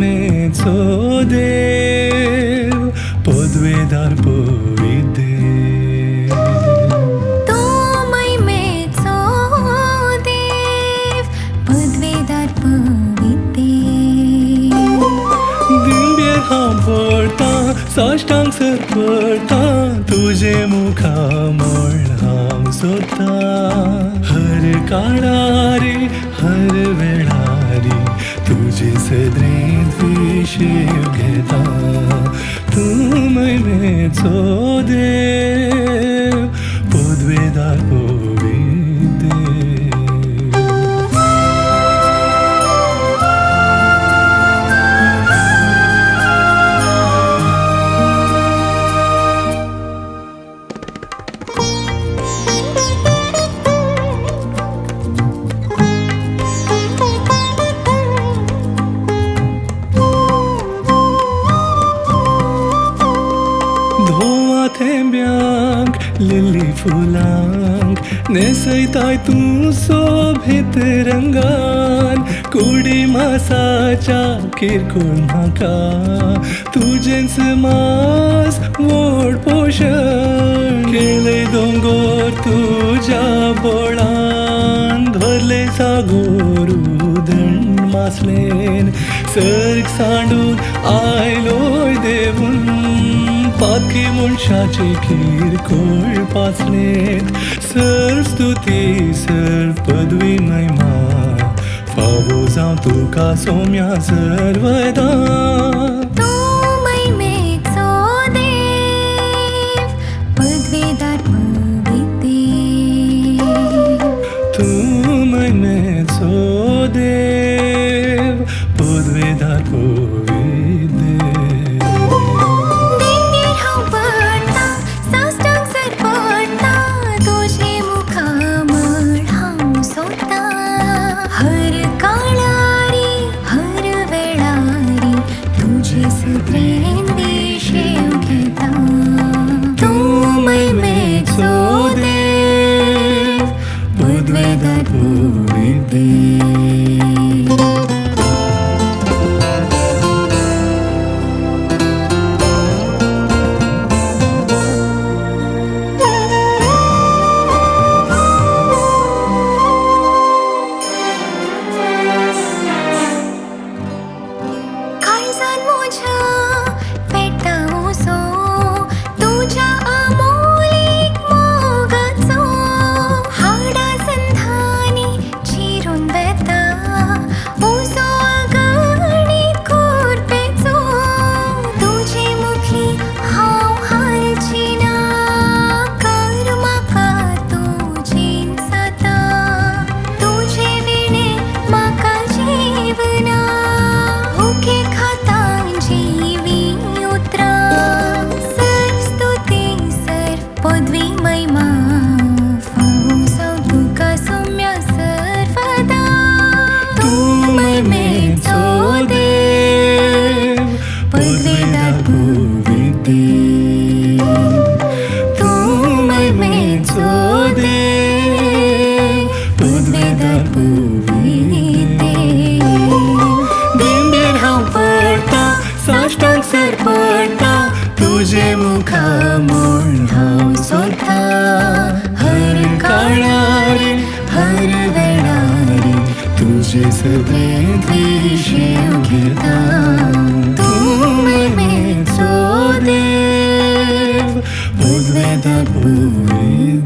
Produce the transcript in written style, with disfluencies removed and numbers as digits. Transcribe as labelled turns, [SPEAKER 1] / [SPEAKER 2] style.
[SPEAKER 1] मेचो देव पदवेदार पविदेव
[SPEAKER 2] तूमय मेचो देव पदवेदार पविदेव
[SPEAKER 1] दिंबेर हांव पडटा साश्टांग सर पडटा तुजे मुखा म्हण हांव सोदता हर काळारी हर वेळारी तुजे सद्रेंत विशेव घेता तूं मैमेचो देव पदवेदार पविदेव धोवा थेंब्यांक लिली फुलांक नेसयताय तूं सोबीत रंगान कुडी मासाच्या किरकोळ म्हाका तुजेंच मास व्हड पोशण केले दोंगर तुज्या बोळान धरले सागोर उदंड मासलेन सर्ग सांडून आयलोय देवून पातकी मनशाचे किरकोळ पासलेत सर्व स्तुती सर्व पदवी महिमा फावो जावं तुका सौम्या सर्वदा
[SPEAKER 2] तूमय मेचो देव पदवेदार पविदेव
[SPEAKER 1] तूं मैमेचो देव पदवेदार पविदेव
[SPEAKER 2] दिंबेर हांव पडटा साश्टांग सर पडटा तुजे मुखा म्हण हांव सोदता हर काळारी हर वेळारी तुजे सद्रेंत विशेव घेता तूं मैमेचो देव पदवेदार पविदेव काळजान म्हज्या पेटा उसो तुज्या अमोलीक मोगाचो हाडां संधानी चिरून वेता उसो आगणीत कोरपेचो तुजे मुखली हांव हालची ना कर म्हाका तुजेन साता तुजे विणे म्हाका जीवना ओके खाता जीवी उतरां सर्व स्तुती सर्व पदवी महिमा फावो जावं तुका सौम्या सर्वदा तूं मैमेचो देव पदवेदार पविदेव तूं मैमेचो देव पदवेदार पविदेव दिंबेर हांव पडटा साश्टांग सर पडटा तुजे मुखा म्हण हांव सोदता हर काळारी हर वेळारी तुजे सद्रेंत विशेव घेता तूं मैमेचो देव पदवेदार पविदेव